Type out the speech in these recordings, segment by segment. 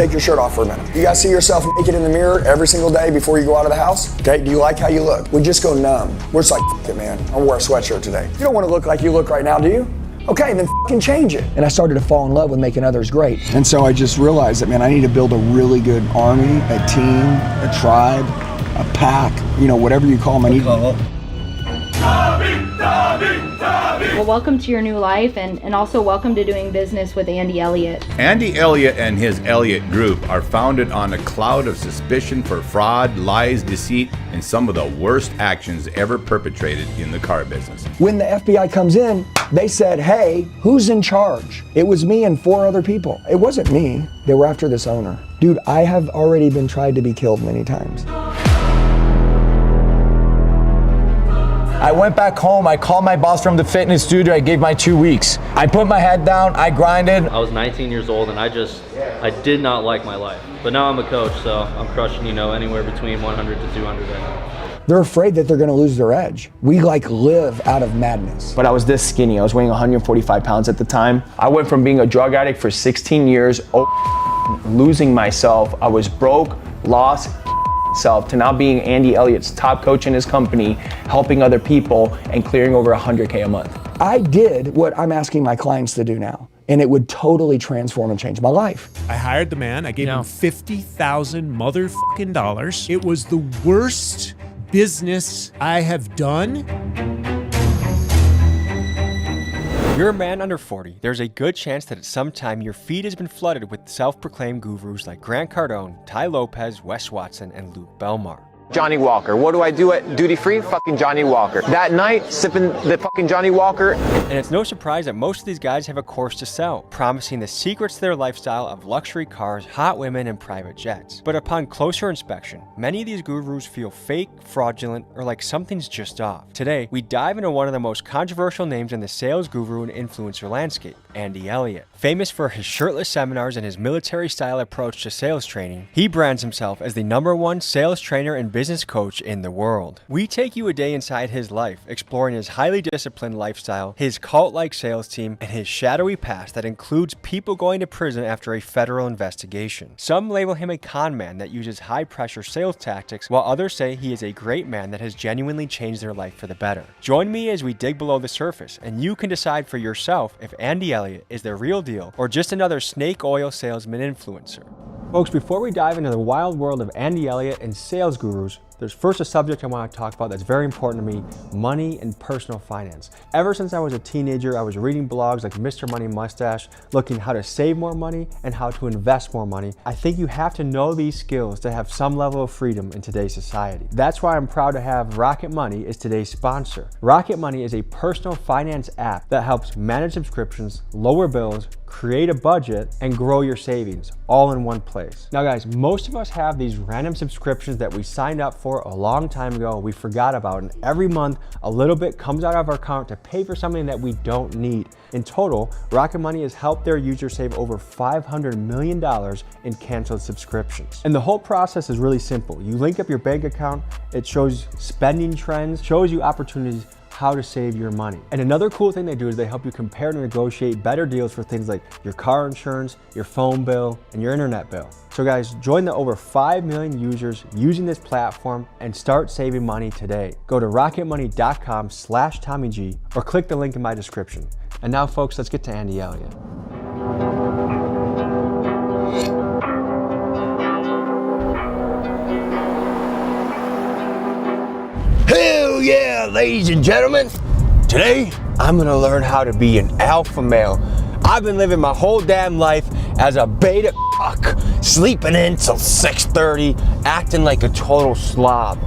take your shirt off for a minute. You guys see yourself naked in the mirror every single day before you go out of the house? Okay, do you like how you look? We just go numb. We're just like, F it, man, I'll wear a sweatshirt today. You don't want to look like you look right now, do you? Okay, then fucking change it. And I started to fall in love with making others great. And so I just realized that, man, I need to build a really good army, a team, a tribe, a pack, you know, whatever you call them. Well, welcome to your new life, and also welcome to doing business with Andy Elliott. Andy Elliott and his Elliott Group are founded on a cloud of suspicion for fraud, lies, deceit, and some of the worst actions ever perpetrated in the car business. When the FBI comes in, they said, hey, who's in charge? It was me and 4 other people. It wasn't me. They were after this owner. Dude, I have already been tried to be killed many times. I went back home, I called my boss from the fitness studio, I gave my 2 weeks. I put my head down, I grinded. I was 19 years old and I did not like my life. But now I'm a coach, so I'm crushing, anywhere between 100 to 200 right now. They're afraid that they're gonna lose their edge. We live out of madness. But I was this skinny, I was weighing 145 pounds at the time. I went from being a drug addict for 16 years, losing myself. I was broke, lost, self to now being Andy Elliott's top coach in his company, helping other people and clearing over 100K a month. I did what I'm asking my clients to do now, and it would totally transform and change my life. I hired the man, I gave him $50,000 motherfucking dollars. It was the worst business I have done. You're a man under 40. There's a good chance that at some time your feed has been flooded with self-proclaimed gurus like Grant Cardone, Ty Lopez, Wes Watson, and Luke Belmar. Johnny Walker. What do I do at Duty Free? Fucking Johnny Walker. That night, sipping the fucking Johnny Walker. And it's no surprise that most of these guys have a course to sell, promising the secrets to their lifestyle of luxury cars, hot women, and private jets. But upon closer inspection, many of these gurus feel fake, fraudulent, or like something's just off. Today, we dive into one of the most controversial names in the sales guru and influencer landscape, Andy Elliott. Famous for his shirtless seminars and his military-style approach to sales training, he brands himself as the #1 sales trainer and business coach in the world. We take you a day inside his life, exploring his highly disciplined lifestyle, his cult-like sales team, and his shadowy past that includes people going to prison after a federal investigation. Some label him a con man that uses high-pressure sales tactics, while others say he is a great man that has genuinely changed their life for the better. Join me as we dig below the surface, and you can decide for yourself if Andy Elliott is the real deal or just another snake oil salesman influencer. Folks, before we dive into the wild world of Andy Elliott and sales gurus, there's first a subject I want to talk about that's very important to me: money and personal finance. Ever since I was a teenager, I was reading blogs like Mr. Money Mustache, looking how to save more money and how to invest more money. I think you have to know these skills to have some level of freedom in today's society. That's why I'm proud to have Rocket Money as today's sponsor. Rocket Money is a personal finance app that helps manage subscriptions, lower bills, create a budget, and grow your savings all in one place. Now guys, most of us have these random subscriptions that we signed up for a long time ago, we forgot about, and every month a little bit comes out of our account to pay for something that we don't need. In total, Rocket Money has helped their users save over $500 million in canceled subscriptions. And the whole process is really simple. You link up your bank account, it shows spending trends, shows you opportunities, how to save your money. And another cool thing they do is they help you compare and negotiate better deals for things like your car insurance, your phone bill, and your internet bill. So guys, join the over 5 million users using this platform and start saving money today. Go to rocketmoney.com/TommyG or click the link in my description. And now folks, let's get to Andy Elliott. Hell yeah, ladies and gentlemen. Today, I'm gonna learn how to be an alpha male. I've been living my whole damn life as a beta fuck, sleeping in till 6:30, acting like a total slob.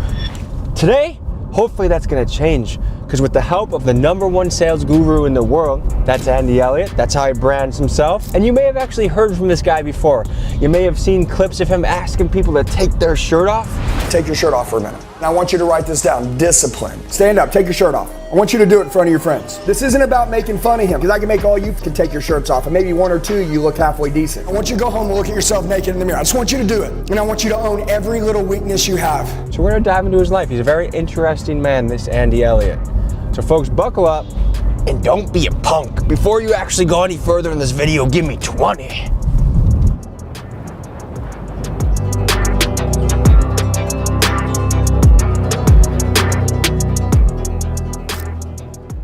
Today, hopefully that's gonna change, because with the help of the #1 sales guru in the world, that's Andy Elliott, that's how he brands himself. And you may have actually heard from this guy before. You may have seen clips of him asking people to take their shirt off. Take your shirt off for a minute. Now I want you to write this down: discipline. Stand up, take your shirt off. I want you to do it in front of your friends. This isn't about making fun of him, because I can make all you can take your shirts off, and maybe 1 or 2 you look halfway decent. I want you to go home and look at yourself naked in the mirror. I just want you to do it. And I want you to own every little weakness you have. So we're gonna dive into his life. He's a very interesting man, this Andy Elliott. So folks, buckle up and don't be a punk. Before you actually go any further in this video, give me 20.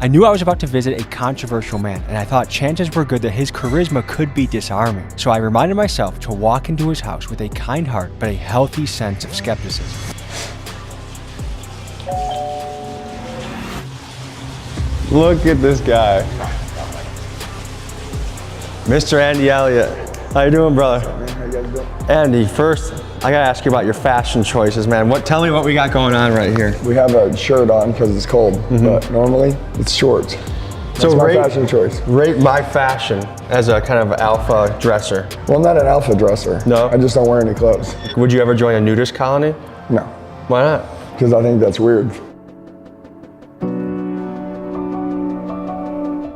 I knew I was about to visit a controversial man, and I thought chances were good that his charisma could be disarming. So I reminded myself to walk into his house with a kind heart but a healthy sense of skepticism. Look at this guy. Mr. Andy Elliott. How you doing, brother? Andy, first, I gotta ask you about your fashion choices, man. Tell me what we got going on right here. We have a shirt on because it's cold, but normally it's shorts. That's my fashion choice. Rate my fashion as a kind of alpha dresser. Well, I'm not an alpha dresser. No? I just don't wear any clothes. Would you ever join a nudist colony? No, Why not? because I think that's weird.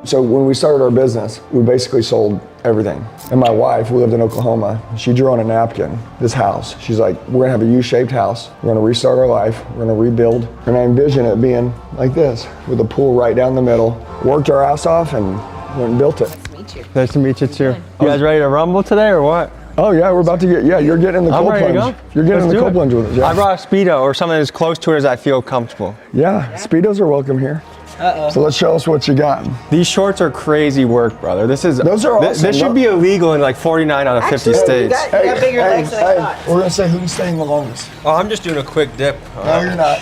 So when we started our business, we basically sold everything. And my wife, we lived in Oklahoma, she drew on a napkin this house. She's like, we're gonna have a U-shaped house. We're gonna restart our life. We're gonna rebuild. And I envision it being like this, with a pool right down the middle. Worked our ass off and went and built it. Nice to meet you too. You guys ready to rumble today or what? Oh yeah, we're about to get, you're getting in the cold ready to plunge. go. You're getting Let's in the do cold it. plunge with us. Yeah. I brought a Speedo or something as close to it as I feel comfortable. Yeah, Speedos are welcome here. So let's show us what you got. These shorts are crazy work, brother. Those are awesome. This should be illegal in like 49 out of 50 states. You got bigger legs than I thought. We're gonna say who's staying the longest. Oh, I'm just doing a quick dip. No, you're not.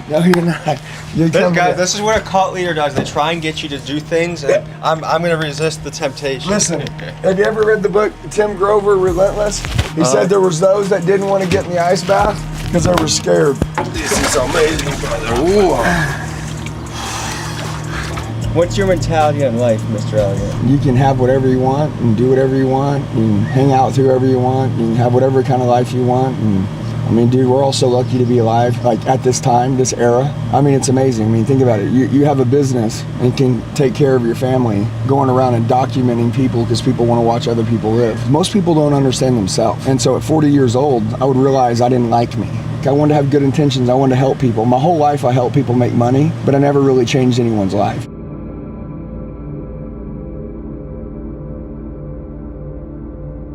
No, you're not. Guys, this is what a cult leader does. They try and get you to do things, and I'm gonna resist the temptation. Listen, have you ever read the book Tim Grover, Relentless? He said there was those that didn't want to get in the ice bath because they were scared. This is amazing, brother. Ooh. What's your mentality in life, Mr. Elliott? You can have whatever you want and do whatever you want and hang out with whoever you want and have whatever kind of life you want. And I mean, dude, we're all so lucky to be alive, like at this time, this era. I mean, it's amazing. I mean, think about it. You have a business and can take care of your family, going around and documenting people because people want to watch other people live. Most people don't understand themselves. And so at 40 years old, I would realize I didn't like me. I wanted to have good intentions. I wanted to help people. My whole life, I helped people make money, but I never really changed anyone's life.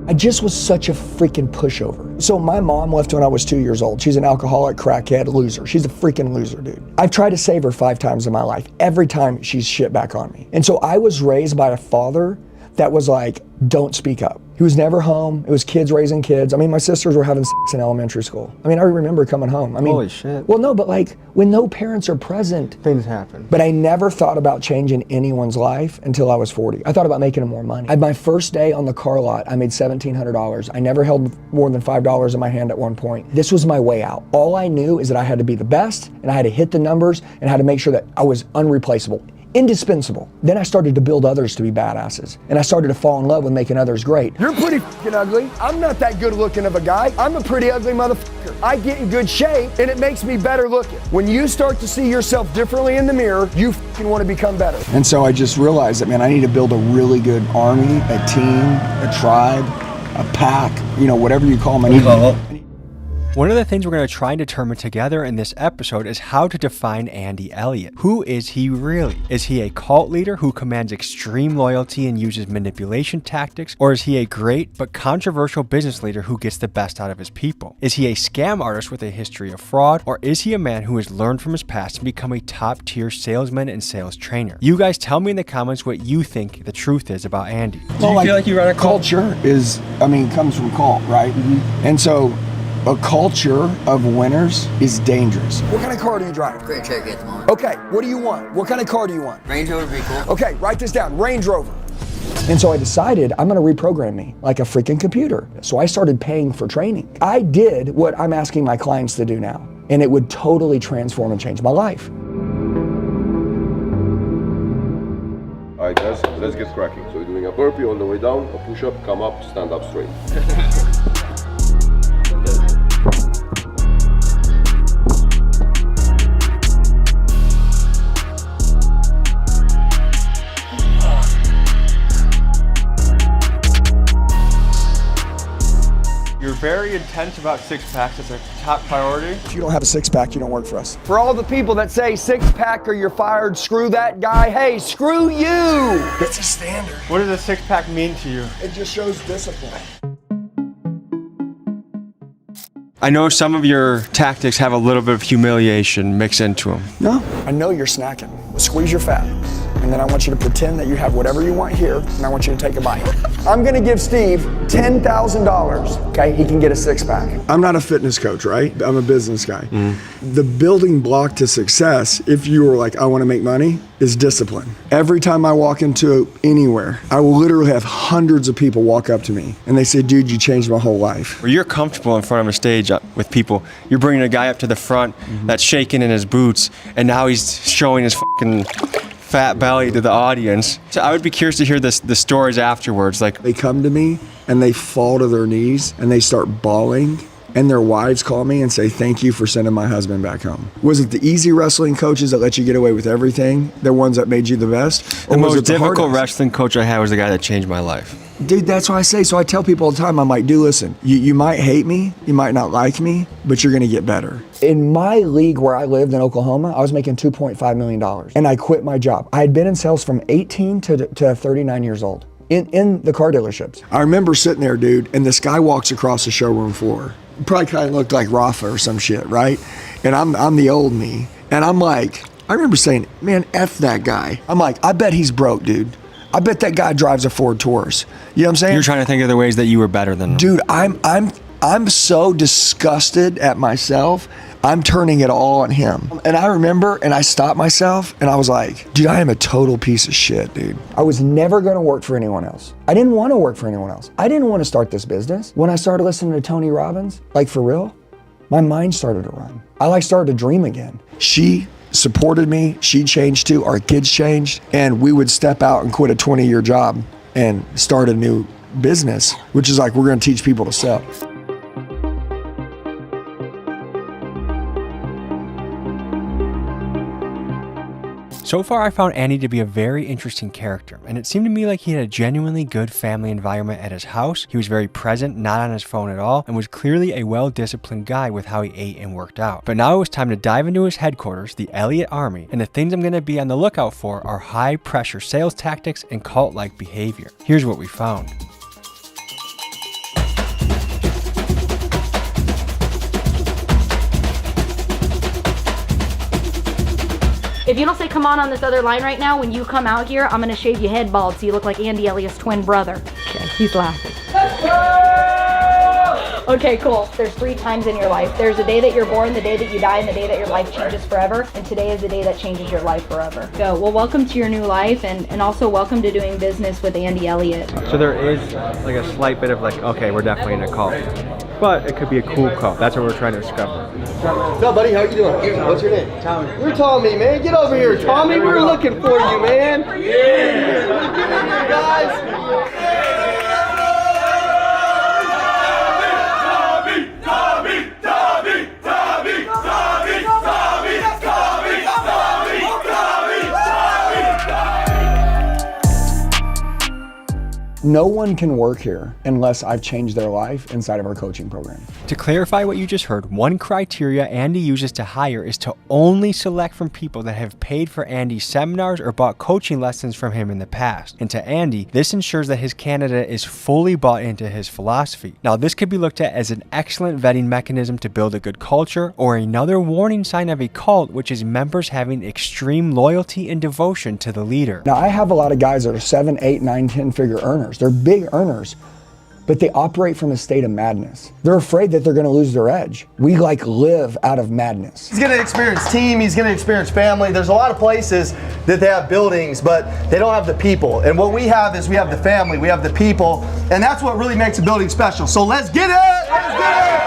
I just was such a freaking pushover. So my mom left when I was 2 years old. She's an alcoholic, crackhead, loser. She's a freaking loser, dude. I've tried to save her 5 times in my life. Every time she's shit back on me. And so I was raised by a father that was like, don't speak up. He was never home. It was kids raising kids. I mean, my sisters were having sex in elementary school. I mean, I remember coming home. I mean, Holy shit. Well, no, but like when no parents are present, Things happen. but I never thought about changing anyone's life until I was 40. I thought about making them more money. My first day on the car lot, I made $1,700. I never held more than $5 in my hand at one point. This was my way out. All I knew is that I had to be the best and I had to hit the numbers and had to make sure that I was unreplaceable. Indispensable. Then I started to build others to be badasses. And I started to fall in love with making others great. You're pretty fucking ugly. I'm not that good looking of a guy. I'm a pretty ugly motherfucker. I get in good shape and it makes me better looking. When you start to see yourself differently in the mirror, you fucking want to become better. And so I just realized that, man, I need to build a really good army, a team, a tribe, a pack, you know, whatever you call them. One of the things we're going to try and determine together in this episode is how to define Andy Elliott. Who is he really? Is he a cult leader who commands extreme loyalty and uses manipulation tactics? Or is he a great but controversial business leader who gets the best out of his people? Is he a scam artist with a history of fraud? Or is he a man who has learned from his past and become a top-tier salesman and sales trainer? You guys tell me in the comments what you think the truth is about Andy. Do you feel like you run a cult? Culture is, I mean, comes from cult, right? And so a culture of winners is dangerous. What kind of car do you drive? Grand Cherokee at the moment. Okay, what do you want? What kind of car do you want? Range Rover would be cool. Okay, write this down, Range Rover. And so I decided I'm gonna reprogram me like a freaking computer. So I started paying for training. I did what I'm asking my clients to do now, and it would totally transform and change my life. All right, guys, let's get cracking. So we're doing a burpee all the way down, a push-up, come up, stand up straight. You're very intense about six-packs. It's a top priority. If you don't have a six-pack, you don't work for us. For all the people that say six-pack or you're fired, screw that guy, hey, screw you! It's a standard. What does a six-pack mean to you? It just shows discipline. I know some of your tactics have a little bit of humiliation mixed into them. No. I know you're snacking. Squeeze your fat. And then I want you to pretend that you have whatever you want here, and I want you to take a bite. I'm gonna give Steve $10,000, okay? He can get a six-pack. I'm not a fitness coach, right? I'm a business guy. The building block to success, if you were like, I wanna make money, is discipline. Every time I walk into anywhere, I will literally have hundreds of people walk up to me, and they say, dude, you changed my whole life. Where you're comfortable in front of a stage with people, you're bringing a guy up to the front that's shaking in his boots, and now he's showing his fucking fat belly to the audience. So I would be curious to hear the stories afterwards. Like, they come to me and they fall to their knees and they start bawling, and their wives call me and say, thank you for sending my husband back home. Was it the easy wrestling coaches that let you get away with everything, the ones that made you the best? the most difficult wrestling coach I had was the guy that changed my life. Dude, that's what I say. So I tell people all the time, I'm like, dude, listen, you might hate me, you might not like me, but you're gonna get better. In my league where I lived in Oklahoma, I was making $2.5 million, and I quit my job. I had been in sales from 18 to 39 years old in the car dealerships. I remember sitting there, dude, and this guy walks across the showroom floor. Probably kind of looked like Rafa or some shit, right? And I'm the old me, and I'm like, I remember saying, man, F that guy. I'm like, I bet he's broke, dude. I bet that guy drives a Ford Taurus. You know what I'm saying? You're trying to think of the ways that you were better than him. Dude, I'm so disgusted at myself. I'm turning it all on him. And I remember, and I stopped myself, and I was like, dude, I am a total piece of shit, dude. I was never gonna work for anyone else. I didn't wanna work for anyone else. I didn't wanna start this business. When I started listening to Tony Robbins, like for real, my mind started to run. I started to dream again. She supported me, she changed too, our kids changed, and we would step out and quit a 20-year job and start a new business, which is like, we're gonna teach people to sell. So far, I found Andy to be a very interesting character, and it seemed to me like he had a genuinely good family environment at his house. He was very present, not on his phone at all, and was clearly a well-disciplined guy with how he ate and worked out. But now it was time to dive into his headquarters, the Elliott Army, and the things I'm going to be on the lookout for are high-pressure sales tactics and cult-like behavior. Here's what we found. If you don't say come on this other line right now, when you come out here, I'm gonna shave your head bald so you look like Andy Elliott's twin brother. Okay, he's laughing. Okay, cool. There's 3 times in your life. There's the day that you're born, the day that you die, and the day that your life changes forever. And today is the day that changes your life forever. So, well, welcome to your new life, and also welcome to doing business with Andy Elliott. So there is like a slight bit of like, okay, we're definitely in a cult. But it could be a cool cult. That's what we're trying to discover. What's up, buddy? How you doing? What's your name? Tommy. You're Tommy, man. Get over here, Tommy. We're looking for you, man. Yeah. Guys. No one can work here unless I've changed their life inside of our coaching program. To clarify what you just heard, one criteria Andy uses to hire is to only select from people that have paid for Andy's seminars or bought coaching lessons from him in the past. And to Andy, this ensures that his candidate is fully bought into his philosophy. Now, this could be looked at as an excellent vetting mechanism to build a good culture, or another warning sign of a cult, which is members having extreme loyalty and devotion to the leader. Now, I have a lot of guys that are 7, 8, 9, 10-figure earners. They're big earners, but they operate from a state of madness. They're afraid that they're gonna lose their edge. We live out of madness. He's gonna experience team, he's gonna experience family. There's a lot of places that they have buildings, but they don't have the people. And what we have is we have the family, we have the people, and that's what really makes a building special. So let's get it! Let's get it!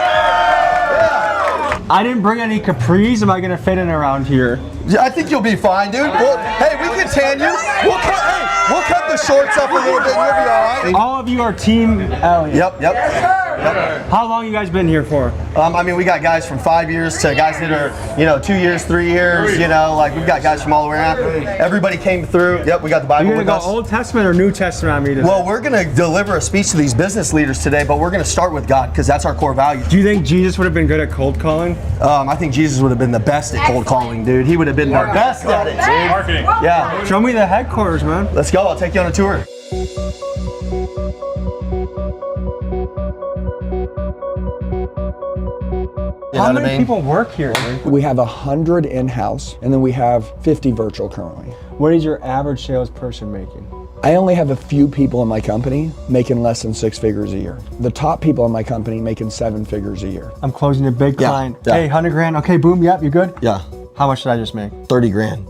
Yeah. I didn't bring any capris. Am I gonna fit in around here? Yeah, I think you'll be fine, dude. Hey, we can tan you. We'll cut the shorts up a little bit and you'll be all right. All of you are Team Elliott. Yep. How long you guys been here for? I mean, we got guys from 5 years to guys that are, 2 years, 3 years, like we've got guys from all around. Everybody came through. Yep, we got the Bible You're with gonna us. go Old Testament or New Testament on me today? Well, we're gonna deliver a speech to these business leaders today, but we're gonna start with God because that's our core value. Do you think Jesus would have been good at cold calling? I think Jesus would have been the best at cold calling, dude. He would have been the best at it, dude. Marketing. Yeah. Show me the headquarters, man. Let's go. I'll take you on a tour. know How what I many mean? people work here? We have 100 in-house, and then we have 50 virtual currently. What is your average salesperson making? I only have a few people in my company making less than 6 figures a year. The top people in my company making 7 figures a year. I'm closing a big Yeah, client. yeah. Hey, 100 grand. Okay, boom. Yep, you good? Yeah, How much did I just make? 30 grand.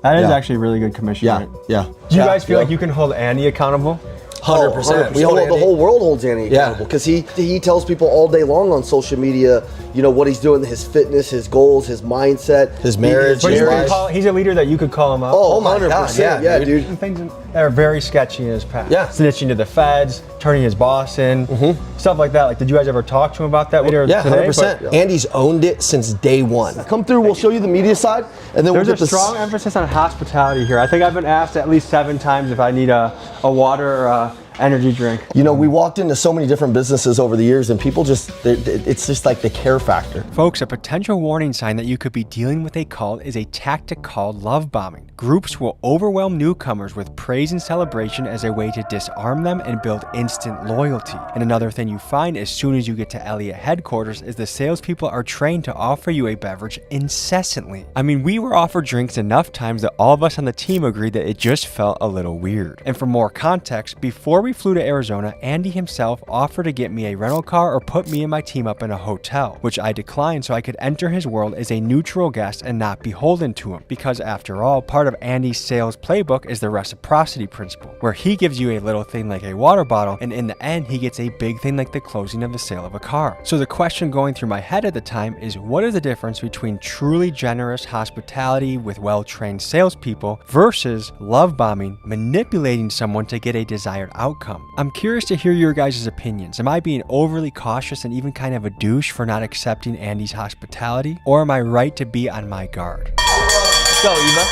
That is Yeah. actually really good commission. Yeah, Right? yeah. Do you Yeah, guys feel yeah. like you can hold Andy accountable? 100%. We hold the whole world holds Andy accountable because he tells people all day long on social media, you know, what he's doing, his fitness, his goals, his mindset, His marriage, But his you marriage. can he's a leader that you could call him out. Oh, my 100%. God, yeah, yeah, dude. And things that are very sketchy in his past. Yeah. Snitching to the feds, turning his boss in, stuff like that. Like, did you guys ever talk to him about that later Yeah, today? 100%. But Andy's owned it since day one. Come through, we'll show you the media side, and then There's we'll a get the strong emphasis on hospitality here. I think I've been asked at least 7 times if I need a water or a energy drink. You know, we walked into so many different businesses over the years, and people just, it's just like the care factor. Folks, a potential warning sign that you could be dealing with a cult is a tactic called love bombing. Groups will overwhelm newcomers with praise and celebration as a way to disarm them and build instant loyalty. And another thing you find as soon as you get to Elliott headquarters is the salespeople are trained to offer you a beverage incessantly. I mean, we were offered drinks enough times that all of us on the team agreed that it just felt a little weird. And for more context, before we flew to Arizona, Andy himself offered to get me a rental car or put me and my team up in a hotel, which I declined so I could enter his world as a neutral guest and not beholden to him. Because after all, part of Andy's sales playbook is the reciprocity principle, where he gives you a little thing like a water bottle, and in the end, he gets a big thing like the closing of the sale of a car. So the question going through my head at the time is, what is the difference between truly generous hospitality with well-trained salespeople versus love bombing, manipulating someone to get a desired outcome? I'm curious to hear your guys' opinions. Am I being overly cautious and even kind of a douche for not accepting Andy's hospitality? Or am I right to be on my guard? Let's go, Eva.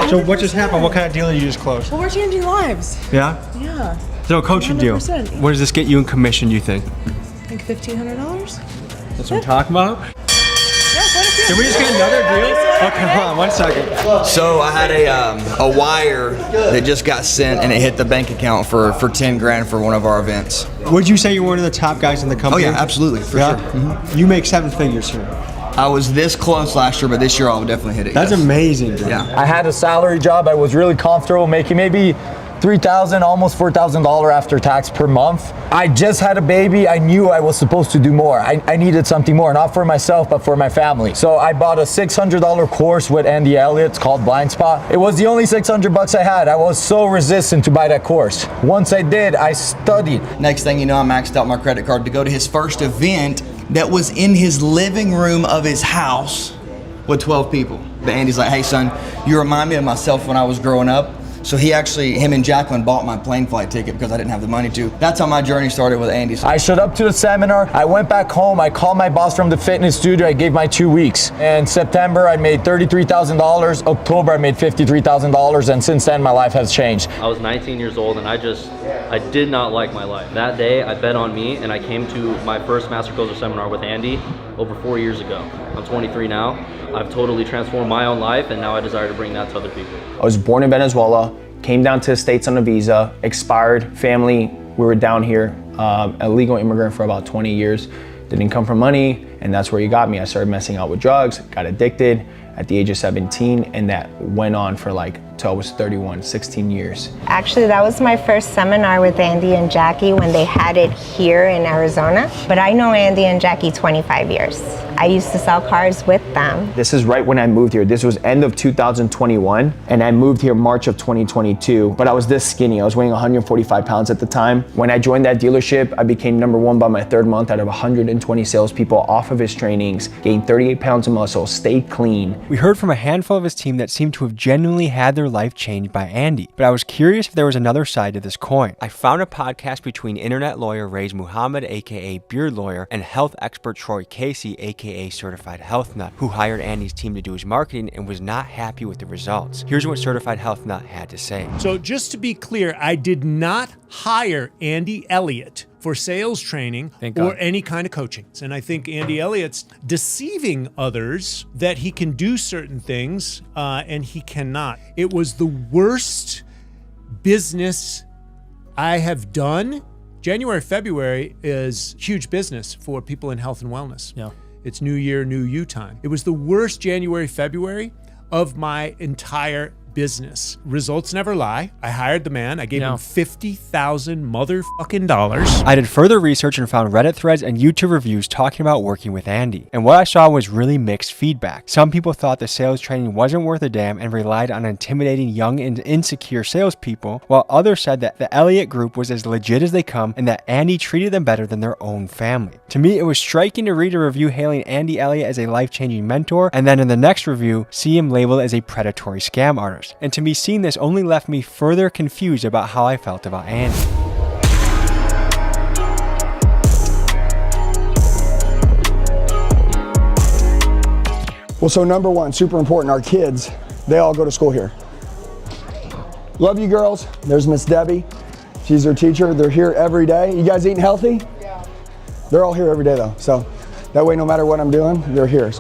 So what just happened? What kind of deal did you just close? Well, we're changing lives. Yeah? Yeah. So coaching deal. 100%. What does this get you in commission, do you think? Like $1,500? That's what I'm talking about? Yeah, quite a few. Can we just get another deal? Okay, hold on 1 second. So I had a wire that just got sent and it hit the bank account for 10 grand for one of our events. Would you say you're one of the top guys in the Oh company? yeah, absolutely, for Yeah? sure. Mhm. You make 7 figures here. I was this close last year, but this year I'll definitely hit it. That's yes. amazing, bro. Yeah. I had a salary job. I was really comfortable making maybe $3,000, almost $4,000 after tax per month. I just had a baby. I knew I was supposed to do more. I needed something more, not for myself, but for my family. So I bought a $600 course with Andy Elliott. It's called Blind Spot. It was the only $600 I had. I was so resistant to buy that course. Once I did, I studied. Next thing you know, I maxed out my credit card to go to his first event that was in his living room of his house with 12 people. But Andy's like, hey son, you remind me of myself when I was growing up. So him and Jacqueline bought my plane flight ticket because I didn't have the money to. That's how my journey started with Andy. I showed up to the seminar. I went back home. I called my boss from the fitness studio. I gave my 2 weeks. In September, I made $33,000. October, I made $53,000. And since then, my life has changed. I was 19 years old and I did not like my life. That day I bet on me and I came to my first Master Closer seminar with Andy over 4 years ago. I'm 23 now. I've totally transformed my own life and now I desire to bring that to other people. I was born in Venezuela, came down to the States on a visa, expired, family, we were down here, a legal immigrant for about 20 years, didn't come from money, and that's where he got me. I started messing out with drugs, got addicted at the age of 17, and that went on for till I was 31, 16 years. Actually, that was my first seminar with Andy and Jackie when they had it here in Arizona. But I know Andy and Jackie 25 years. I used to sell cars with them. This is right when I moved here. This was end of 2021, and I moved here March of 2022, but I was this skinny. I was weighing 145 pounds at the time. When I joined that dealership, I became #1 by my 3rd month out of 120 salespeople off of his trainings, gained 38 pounds of muscle, stayed clean. We heard from a handful of his team that seemed to have genuinely had their life changed by Andy, but I was curious if there was another side to this coin. I found a podcast between internet lawyer Rayz Muhammad, aka Beard Lawyer, and health expert Troy Casey, aka Certified Health Nut, who hired Andy's team to do his marketing and was not happy with the results. Here's what Certified Health Nut had to say. So just to be clear, I did not hire Andy Elliott for sales training or any kind of coaching. And I think Andy Elliott's deceiving others that he can do certain things and he cannot. It was the worst business I have done January, February is huge business for people in health and wellness. Yeah. It's New Year, New You time. It was the worst January, February of my entire business. Results never lie. I hired the man. I gave him $50,000 motherfucking dollars. I did further research and found Reddit threads and YouTube reviews talking about working with Andy. And what I saw was really mixed feedback. Some people thought the sales training wasn't worth a damn and relied on intimidating young and insecure salespeople, while others said that the Elliott Group was as legit as they come and that Andy treated them better than their own family. To me, it was striking to read a review hailing Andy Elliott as a life-changing mentor, and then in the next review, see him labeled as a predatory scam artist. And to me, seeing this only left me further confused about how I felt about Andy. Well, so number one, super important, our kids, they all go to school here. Love you girls. There's Miss Debbie. She's their teacher. They're here every day. You guys eating healthy? Yeah. They're all here every day though. So that way, no matter what I'm doing, they're here.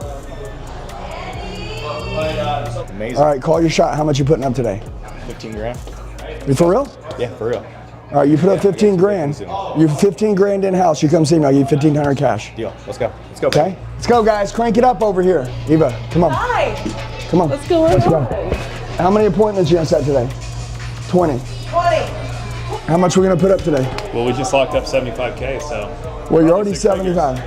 Amazing. All right, call your shot. How much you putting up today? 15 grand. You for real? Yeah, for real. All right, you put up 15 grand. You 15 grand in-house. You come see me, I'll give you 1,500 cash. Deal. Let's go. Let's go. Okay? Let's go, guys. Crank it up over here. Eva, come on. Hi. Come on. Let's go. Let's go. How many appointments you gonna set today? 20. 20. How much we gonna put up today? Well, we just locked up 75K, so. Well, you're already 75.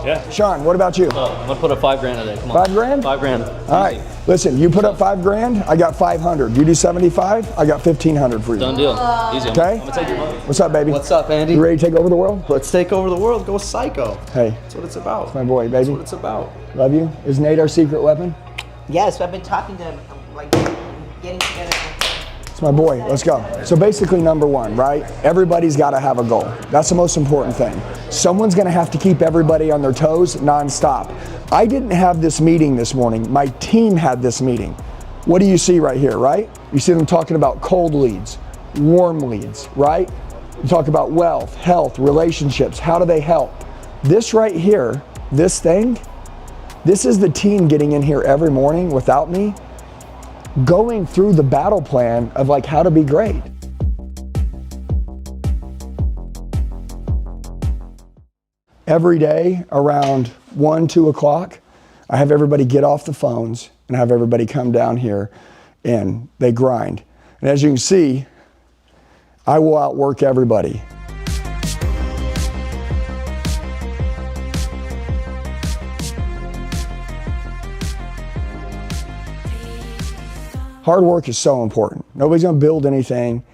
Yeah. Sean, what about you? I'm gonna put up $5 grand today. Come on. 5 grand? 5 grand. All right. Listen, you put up 5 grand, I got 500. You do 75, I got 1,500 for you. Done deal. Easy. Okay? I'm gonna take your money. What's up, baby? What's up, Andy? You ready to take over the world? Let's take over the world. Go psycho. Hey, That's what it's about. it's my boy, baby. That's what it's about. Love you. Is Nate our secret weapon? Yes, I've been talking to him, like getting together. It's my boy. Let's go. So basically, number one, right? Everybody's got to have a goal. That's the most important thing. Someone's going to have to keep everybody on their toes nonstop. I didn't have this meeting this morning. My team had this meeting. What do you see right here, right? You see them talking about cold leads, warm leads, right? You talk about wealth, health, relationships. How do they help? This right here, this thing, this is the team getting in here every morning without me, going through the battle plan of like how to be great. Every day around 1, 2 o'clock, I have everybody get off the phones and have everybody come down here and they grind. And as you can see, I will outwork everybody. Hard work is so important. Nobody's gonna build anything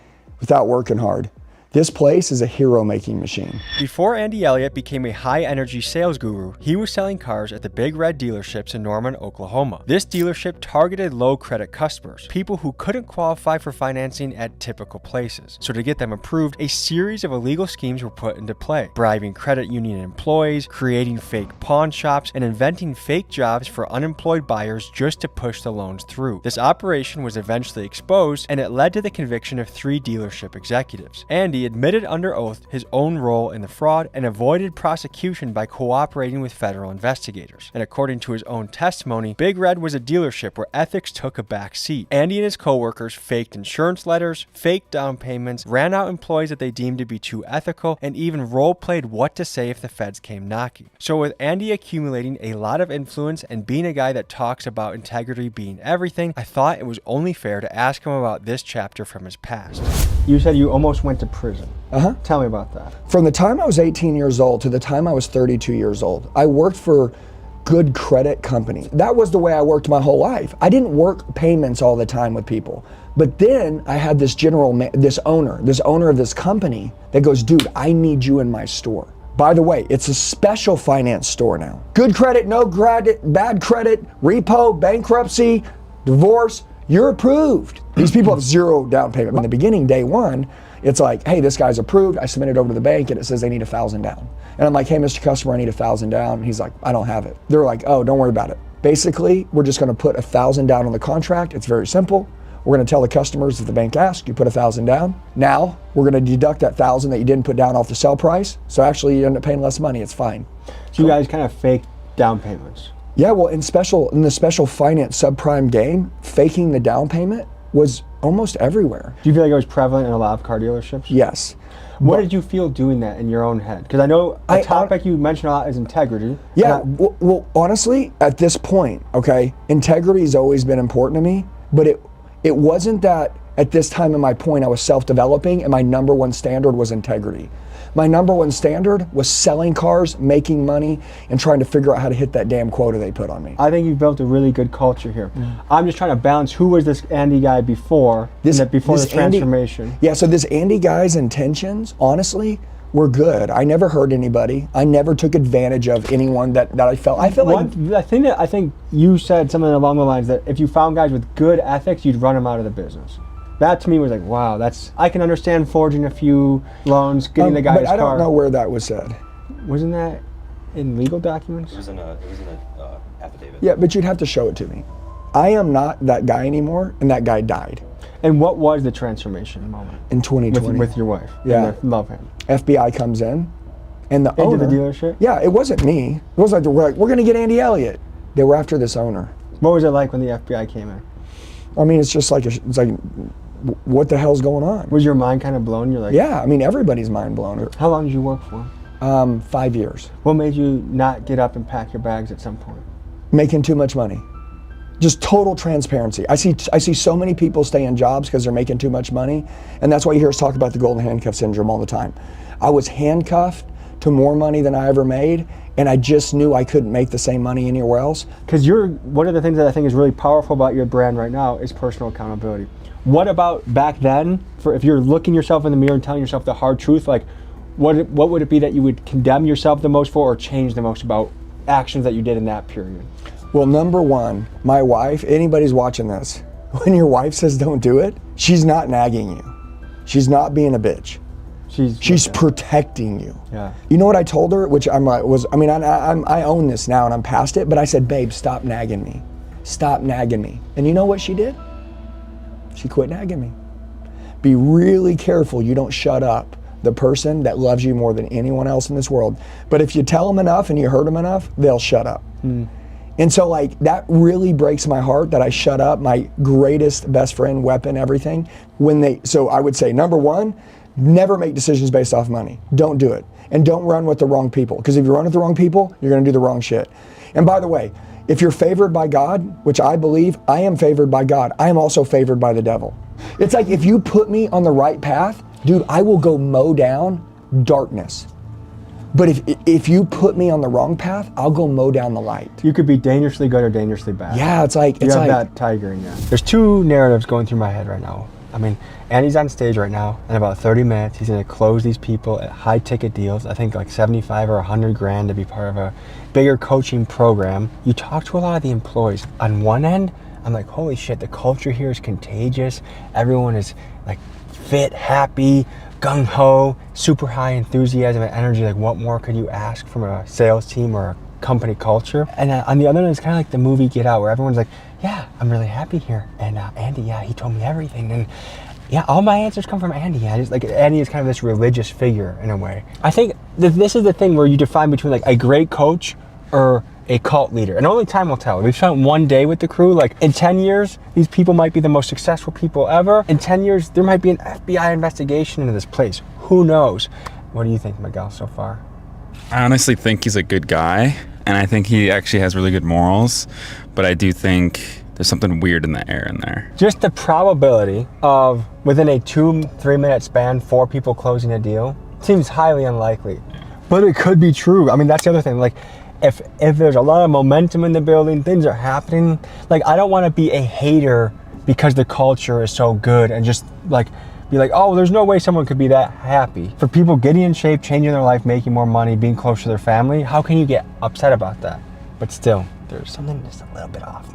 without working hard. This place is a hero-making machine. Before Andy Elliott became a high-energy sales guru, he was selling cars at the Big Red dealerships in Norman, Oklahoma. This dealership targeted low-credit customers, people who couldn't qualify for financing at typical places. So to get them approved, a series of illegal schemes were put into play, bribing credit union employees, creating fake pawn shops, and inventing fake jobs for unemployed buyers just to push the loans through. This operation was eventually exposed, and it led to the conviction of 3 dealership executives. Andy admitted under oath his own role in the fraud and avoided prosecution by cooperating with federal investigators. And according to his own testimony, Big Red was a dealership where ethics took a back seat. Andy and his co-workers faked insurance letters, faked down payments, ran out employees that they deemed to be too ethical, and even role-played what to say if the feds came knocking. So with Andy accumulating a lot of influence and being a guy that talks about integrity being everything, I thought it was only fair to ask him about this chapter from his past. You said you almost went to prison. Uh-huh. Tell me about that. From the time I was 18 years old to the time I was 32 years old, I worked for good credit companies. That was the way I worked my whole life. I didn't work payments all the time with people. But then I had this owner of this company that goes, dude, I need you in my store. By the way, it's a special finance store now. Good credit, no credit, bad credit, repo, bankruptcy, divorce, you're approved. These people have 0 down payment. In the beginning, day one, it's like, hey, this guy's approved. I submit it over to the bank and it says they need 1,000 down. And I'm like, hey, Mr. Customer, I need 1,000 down. And he's like, I don't have it. They're like, oh, don't worry about it. Basically, we're just gonna put 1,000 down on the contract. It's very simple. We're gonna tell the customers if the bank asks, you put 1,000 down. Now, we're gonna deduct that 1,000 that you didn't put down off the sell price. So actually you end up paying less money, it's fine. So you guys kind of fake down payments. Yeah, well, in the special finance subprime game, faking the down payment was almost everywhere. Do you feel like it was prevalent in a lot of car dealerships? Yes. What did you feel doing that in your own head? Because I know a topic you mentioned a lot is integrity. Yeah, well, honestly, at this point, okay, integrity has always been important to me, but it wasn't that at this time in my point I was self-developing and my number one standard was integrity. My number one standard was selling cars, making money, and trying to figure out how to hit that damn quota they put on me. I think you've built a really good culture here. I'm just trying to balance who was this Andy guy before, this transformation. Yeah, so this Andy guy's intentions, honestly, were good. I never hurt anybody. I never took advantage of anyone that I felt. I think you said something along the lines that if you found guys with good ethics, you'd run them out of the business. That to me was like, wow, I can understand forging a few loans, getting the guy's car. But I don't know where that was said. Wasn't that in legal documents? It was in a affidavit. Yeah, but you'd have to show it to me. I am not that guy anymore, and that guy died. And what was the transformation moment? In 2020. With your wife. Yeah. And love him. FBI comes in, and the owner. Into the dealership? Yeah, it wasn't me. It was like, we're going to get Andy Elliott. They were after this owner. What was it like when the FBI came in? I mean, it's just like, what the hell's going on? Was your mind kind of blown? You're like, yeah, I mean, everybody's mind blown. How long did you work for? 5 years. What made you not get up and pack your bags at some point? Making too much money. Just total transparency. I see so many people stay in jobs because they're making too much money, and that's why you hear us talk about the golden handcuff syndrome all the time. I was handcuffed to more money than I ever made, and I just knew I couldn't make the same money anywhere else. Because one of the things that I think is really powerful about your brand right now is personal accountability. What about back then, if you're looking yourself in the mirror and telling yourself the hard truth, like what would it be that you would condemn yourself the most for or change the most about actions that you did in that period? Well, number one, my wife, anybody's watching this, when your wife says don't do it, she's not nagging you. She's not being a bitch. She's protecting you. Yeah. You know what I told her, which I own this now and I'm past it, but I said, babe, stop nagging me. Stop nagging me. And you know what she did? She quit nagging me. Be really careful you don't shut up the person that loves you more than anyone else in this world. But if you tell them enough and you hurt them enough, they'll shut up. And so that really breaks my heart that I shut up my greatest best friend, weapon, everything. So I would say, number one, never make decisions based off money. Don't do it. And don't run with the wrong people. Because if you run with the wrong people, you're gonna do the wrong shit. And by the way, if you're favored by God, which I believe, I am favored by God, I am also favored by the devil. It's like if you put me on the right path, dude, I will go mow down darkness. But if you put me on the wrong path, I'll go mow down the light. You could be dangerously good or dangerously bad. Yeah, it's like you have that tiger in you. There's two narratives going through my head right now. I mean, Andy's on stage right now. In about 30 minutes, he's going to close these people at high ticket deals. I think like 75 or 100 grand to be part of a bigger coaching program. You talk to a lot of the employees. On one end, I'm like, holy shit, the culture here is contagious. Everyone is like fit, happy, gung-ho, super high enthusiasm and energy. Like, what more could you ask from a sales team or a company culture? And on the other end, it's kind of like the movie Get Out, where everyone's like, yeah, I'm really happy here. And Andy, yeah, he told me everything. And yeah, all my answers come from Andy. Yeah, just like Andy is kind of this religious figure in a way. I think that this is the thing where you define between like a great coach or a cult leader. And only time will tell. We've spent one day with the crew. Like in 10 years, these people might be the most successful people ever. In 10 years, there might be an FBI investigation into this place. Who knows? What do you think, Miguel, so far? I honestly think he's a good guy, and I think he actually has really good morals, but I do think there's something weird in the air in there. Just the probability of within a 2-3 minute span, 4 people closing a deal seems highly unlikely. But it could be true. I mean, that's the other thing. Like, if there's a lot of momentum in the building, things are happening. Like, I don't want to be a hater because the culture is so good and just like be like, oh, there's no way someone could be that happy. For people getting in shape, changing their life, making more money, being close to their family, how can you get upset about that? But still, there's something just a little bit off,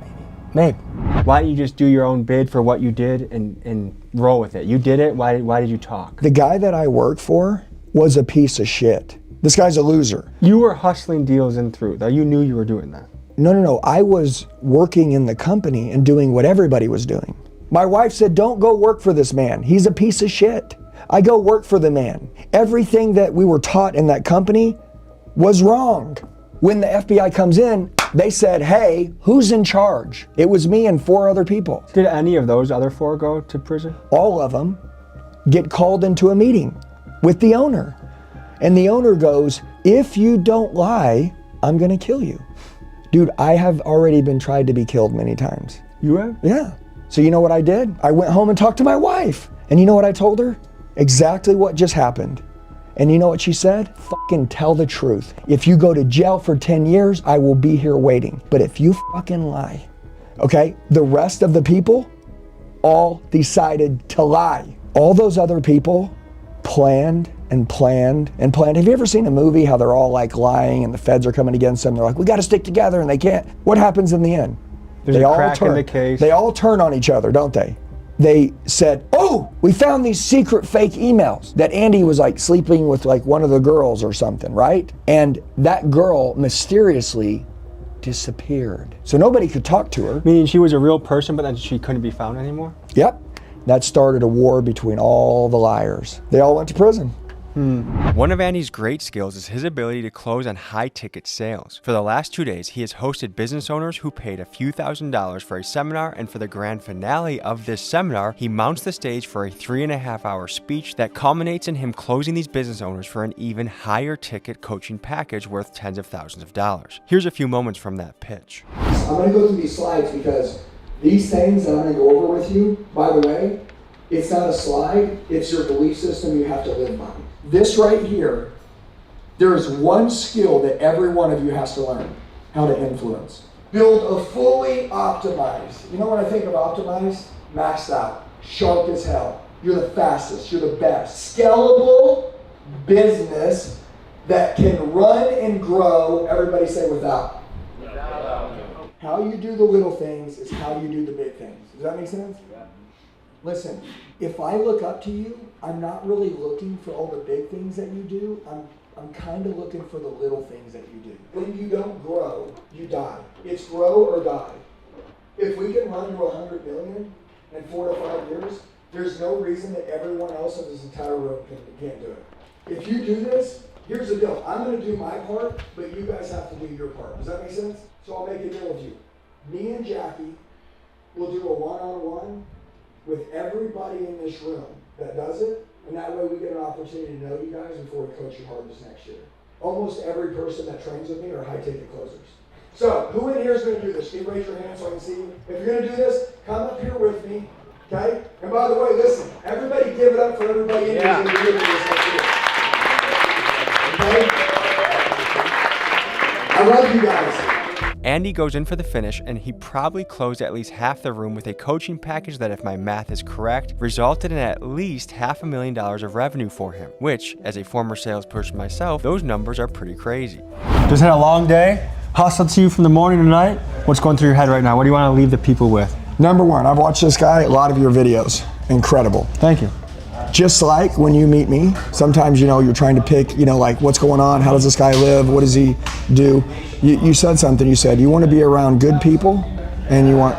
maybe. Why don't you just do your own bid for what you did and roll with it? You did it, why did you talk? The guy that I worked for was a piece of shit. This guy's a loser. You were hustling deals in through, though. You knew you were doing that. No. I was working in the company and doing what everybody was doing. My wife said, don't go work for this man. He's a piece of shit. I go work for the man. Everything that we were taught in that company was wrong. When the FBI comes in, They said, hey, who's in charge? It was me and 4 other people. Did any of those other 4 go to prison? All of them get called into a meeting with the owner. And the owner goes, if you don't lie, I'm gonna kill you. Dude, I have already been tried to be killed many times. You have? Yeah. So you know what I did? I went home and talked to my wife. And you know what I told her? Exactly what just happened. And you know what she said? Fucking tell the truth. If you go to jail for 10 years, I will be here waiting. But if you fucking lie, okay? The rest of the people all decided to lie. All those other people planned and planned and planned. Have you ever seen a movie how they're all like lying and the feds are coming against them? They're like, we got to stick together, and they can't. What happens in the end? There's a crack in the case. They all turn on each other, don't they? They said, oh, we found these secret fake emails that Andy was like sleeping with like one of the girls or something, right? And that girl mysteriously disappeared. So nobody could talk to her. Meaning she was a real person, but then she couldn't be found anymore? Yep. That started a war between all the liars. They all went to prison. One of Andy's great skills is his ability to close on high-ticket sales. For the last 2 days, he has hosted business owners who paid a few $1,000s for a seminar, and for the grand finale of this seminar, he mounts the stage for a 3.5-hour speech that culminates in him closing these business owners for an even higher ticket coaching package worth tens of thousands of dollars. Here's a few moments from that pitch. I'm going to go through these slides because these things that I'm going to go over with you, by the way, it's not a slide, it's your belief system you have to live by. This right here, there is one skill that every one of you has to learn, how to influence. Build a fully optimized, you know what I think of optimized? Maxed out, sharp as hell. You're the fastest, you're the best. Scalable business that can run and grow, everybody say without. How you do the little things is how you do the big things. Does that make sense? Listen, if I look up to you, I'm not really looking for all the big things that you do. I'm kind of looking for the little things that you do. When you don't grow, you die. It's grow or die. If we can run to 100 million in 4 to 5 years, there's no reason that everyone else in this entire room can't do it. If you do this, here's the deal. I'm going to do my part, but you guys have to do your part. Does that make sense? So I'll make a deal with you. Me and Jackie will do a one-on-one with everybody in this room that does it, and that way we get an opportunity to know you guys before we coach you hard this next year. Almost every person that trains with me are high-ticket closers. So, who in here is going to do this? Can you raise your hand so I can see you? If you're going to do this, come up here with me, okay? And by the way, listen, everybody give it up for everybody in here who's going to do this next year. Okay? I love you guys. Andy goes in for the finish, and he probably closed at least half the room with a coaching package that, if my math is correct, resulted in at least $500,000 of revenue for him, which, as a former salesperson myself, those numbers are pretty crazy. Just had a long day, hustled to you from the morning to night. What's going through your head right now? What do you want to leave the people with? Number one, I've watched this guy, a lot of your videos. Incredible. Thank you. Just like when you meet me, sometimes, you know, you're trying to pick, you know, like what's going on, how does this guy live, what does he do? You said something, you said you want to be around good people and you want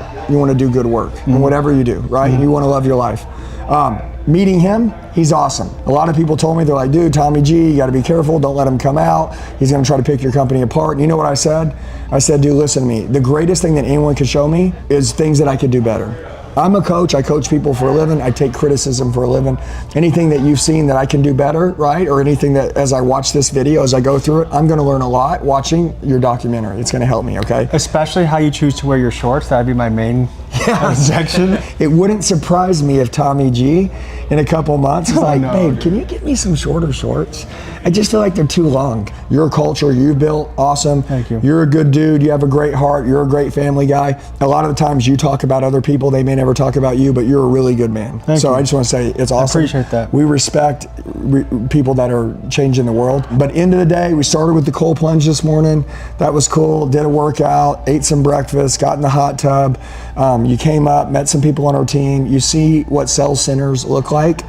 to do good work in whatever you do, right? And you want to love your life. Meeting him, he's awesome. A lot of people told me, they're like, dude, Tommy G, you got to be careful, don't let him come out. He's going to try to pick your company apart. And you know what I said? I said, dude, listen to me. The greatest thing that anyone could show me is things that I could do better. I'm a coach, I coach people for a living, I take criticism for a living. Anything that you've seen that I can do better, right? Or anything that as I watch this video, as I go through it, I'm gonna learn a lot watching your documentary. It's gonna help me, okay? Especially how you choose to wear your shorts, that'd be my main section. It wouldn't surprise me if Tommy G in a couple months is like, babe, can you get me some shorter shorts? I just feel like they're too long. Your culture, you built, awesome. Thank you. You're a good dude, you have a great heart, you're a great family guy. A lot of the times you talk about other people, they may never talk about you, but you're a really good man. Thank you. I just want to say it's awesome. I appreciate that. We respect people that are changing the world. But end of the day, we started with the cold plunge this morning. That was cool. Did a workout, ate some breakfast, got in the hot tub. You came up, met some people on our team. You see what sales centers look like.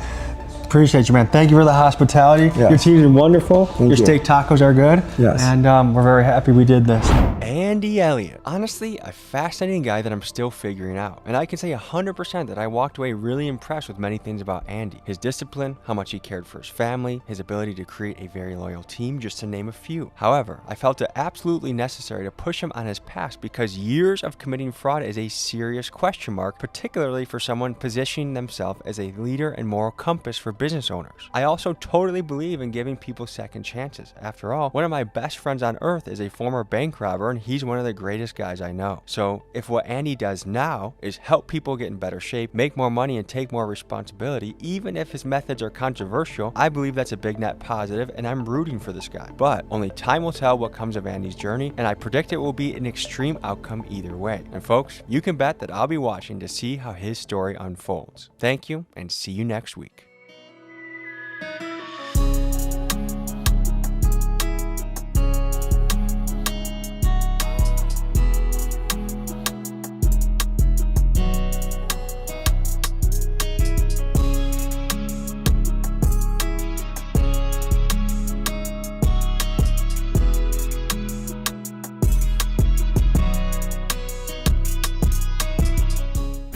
Appreciate you, man. Thank you for the hospitality. Yes. Your team's been wonderful. Thank your you. steak tacos are good. Yes. And we're very happy we did this. Andy Elliott. Honestly, a fascinating guy that I'm still figuring out. And I can say 100% that I walked away really impressed with many things about Andy. His discipline, how much he cared for his family, his ability to create a very loyal team, just to name a few. However, I felt it absolutely necessary to push him on his past because years of committing fraud is a serious question mark, particularly for someone positioning themselves as a leader and moral compass for business owners. I also totally believe in giving people second chances. After all, one of my best friends on earth is a former bank robber, and he's one of the greatest guys I know. So if what Andy does now is help people get in better shape, make more money, and take more responsibility, even if his methods are controversial, I believe that's a big net positive, and I'm rooting for this guy. But only time will tell what comes of Andy's journey, and I predict it will be an extreme outcome either way. And folks, you can bet that I'll be watching to see how his story unfolds. Thank you, and see you next week.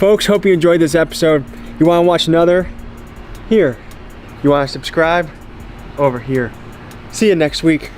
Folks, hope you enjoyed this episode. You want to watch another? Here. You want to subscribe? Over here. See you next week.